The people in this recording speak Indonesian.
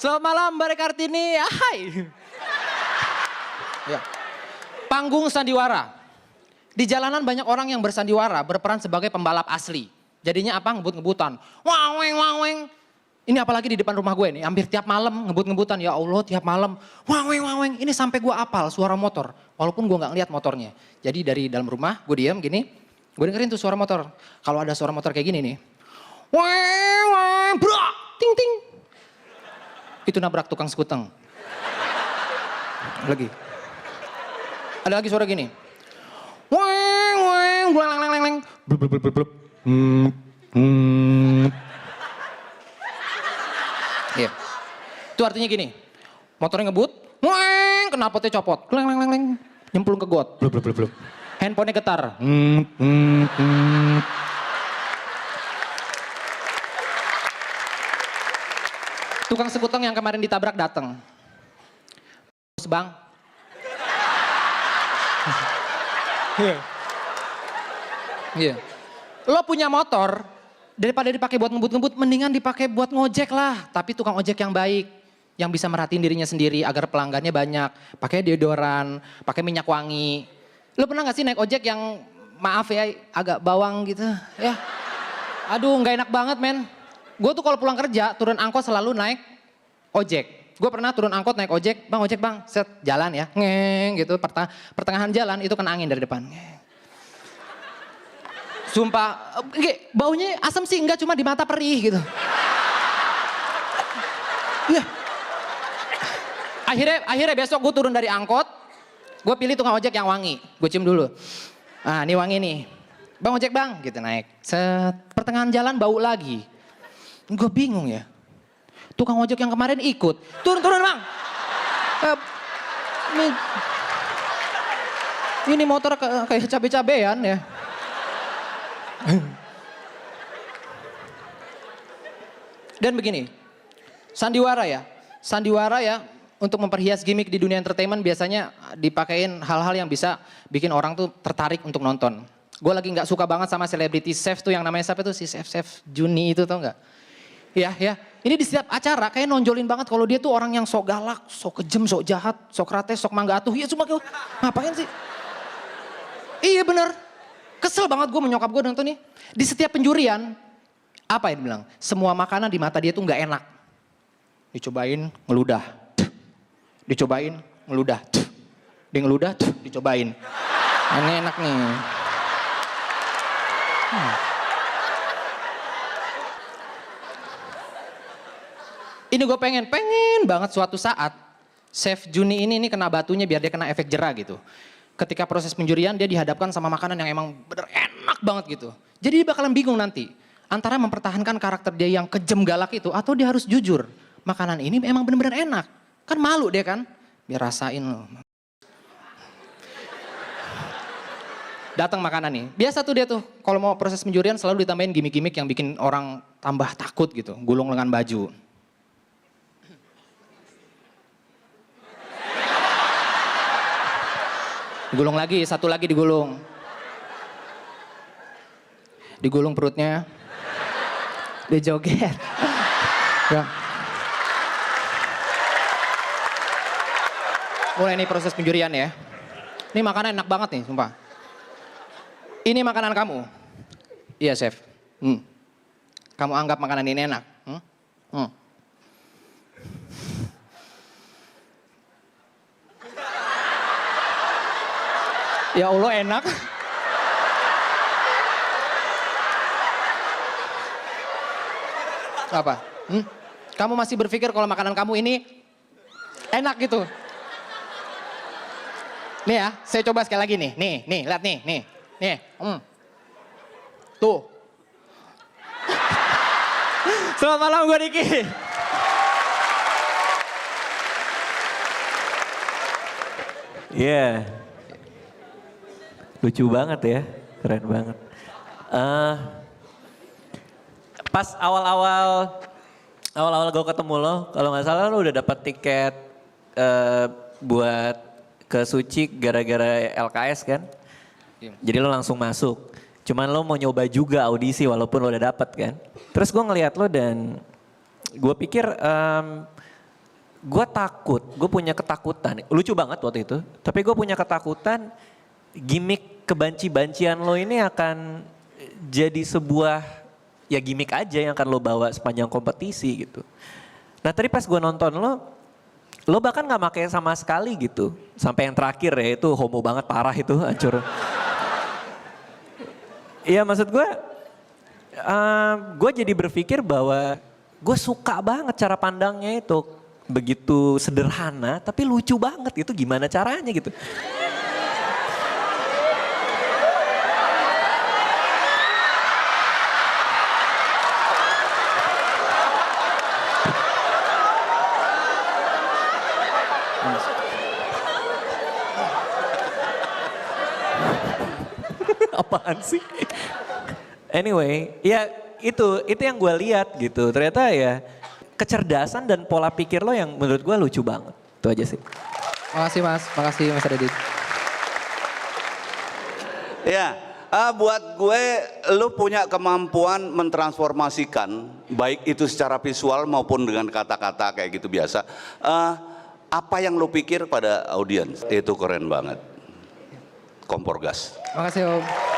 Selamat malam Mbak Kartini. Hai. Ya. Panggung sandiwara. Di jalanan banyak orang yang bersandiwara berperan sebagai pembalap asli. Jadinya apa? Ngebut-ngebutan. Wang weng wang weng. Ini apalagi di depan rumah gue nih, hampir tiap malam ngebut-ngebutan. Ya Allah, tiap malam wang weng wang weng. Ini sampai gue apal suara motor, walaupun gue nggak ngeliat motornya. Jadi dari dalam rumah gue diam gini, gue dengerin tuh suara motor. Kalau ada suara motor kayak gini nih, weng weng, brak, ting ting. Itu nabrak tukang sekuteng. Lagi. Ada lagi suara gini. Weng weng, bleng leng leng leng, blub blub blub blub. Iya. Itu artinya gini. Motornya ngebut, weng, knalpotnya copot, leng leng leng leng, nyemplung ke got, blub blub blub blub. Handphonenya getar. Tukang sekuteng yang kemarin ditabrak datang. Bang. Iya. Lo punya motor, daripada dipakai buat ngebut-ngebut, mendingan dipakai buat ngojek lah. Tapi tukang ojek yang baik, yang bisa merhatiin dirinya sendiri agar pelanggannya banyak. Pakai deodoran, pakai minyak wangi. Lo pernah gak sih naik ojek yang maaf ya agak bawang gitu ya? Aduh gak enak banget men. Gue tuh kalau pulang kerja turun angkot selalu naik ojek. Gue pernah turun angkot naik ojek, bang ojek bang, set jalan ya, ngeng gitu, pertengahan jalan itu kena angin dari depan. Sumpah, baunya asem sih enggak, cuma di mata perih gitu. Iya. Akhirnya besok gue turun dari angkot, gue pilih tukang ojek yang wangi, gue cium dulu. Ah ini wangi nih, bang ojek bang, gitu naik. Set, pertengahan jalan bau lagi. Gue bingung ya. Tukang ojek yang kemarin ikut. Turun bang. Ini motor kayak cabe-cabean ya. Dan begini. Sandiwara ya untuk memperhias gimmick di dunia entertainment biasanya dipakein hal-hal yang bisa bikin orang tuh tertarik untuk nonton. Gue lagi gak suka banget sama selebriti chef tuh yang namanya siapa tuh si chef Juni itu tau gak? Ya. Ini di setiap acara kayak nonjolin banget kalau dia tuh orang yang sok galak, sok kejem, sok jahat, sok rates, sok mangga atuh. Ya cuma ngapain sih? Iya bener. Kesel banget gue menyokap gue nonton nih. Di setiap penjurian, apa yang bilang? Semua makanan di mata dia tuh gak enak. Dicobain, ngeludah. Dicobain, ngeludah. Dia ngeludah, dicobain. Ini enak nih. Ini gue pengen banget suatu saat Chef Juni ini kena batunya biar dia kena efek jera gitu. Ketika proses penjurian dia dihadapkan sama makanan yang emang bener enak banget gitu. Jadi dia bakalan bingung nanti antara mempertahankan karakter dia yang kejem galak itu atau dia harus jujur. Makanan ini emang bener-bener enak. Kan malu dia kan, biar rasain loh. Datang makanan nih, biasa tuh dia tuh kalau mau proses penjurian selalu ditambahin gimmick-gimmick yang bikin orang tambah takut gitu. Gulung lengan baju. Digulung lagi, satu lagi digulung. Digulung perutnya. Dia joget. Ya. Mulai nih proses penjurian ya. Ini makanan enak banget nih, sumpah. Ini makanan kamu. Iya, chef. Kamu anggap makanan ini enak? Ya Allah enak. Apa? Kamu masih berpikir kalau makanan kamu ini enak gitu? Nih ya, saya coba sekali lagi nih. Nih, lihat nih. Tuh. Selamat malam gue Diki. Iya. Lucu banget ya, keren banget. Pas awal-awal gue ketemu lo, kalau nggak salah lo udah dapat tiket buat ke Suci gara-gara LKS kan? Iya. Jadi lo langsung masuk. Cuman lo mau nyoba juga audisi walaupun lo udah dapet kan. Terus gue ngeliat lo dan gue pikir gue takut, gue punya ketakutan. Lucu banget waktu itu. Tapi gue punya ketakutan gimmick kebanci-bancian lo ini akan jadi sebuah ya gimmick aja yang akan lo bawa sepanjang kompetisi gitu. Nah tadi pas gue nonton lo bahkan gak pakai sama sekali gitu. Sampai yang terakhir ya itu homo banget parah itu hancur. Iya maksud gue jadi berpikir bahwa gue suka banget cara pandangnya itu. Begitu sederhana tapi lucu banget itu gimana caranya gitu. Apaan sih? Anyway, ya itu yang gue lihat gitu. Ternyata ya kecerdasan dan pola pikir lo yang menurut gue lucu banget. Itu aja sih. Makasih Mas Radit. Ya, buat gue lu punya kemampuan mentransformasikan baik itu secara visual maupun dengan kata-kata kayak gitu biasa. Apa yang lu pikir pada audiens itu keren banget. Kompor gas. Makasih Om.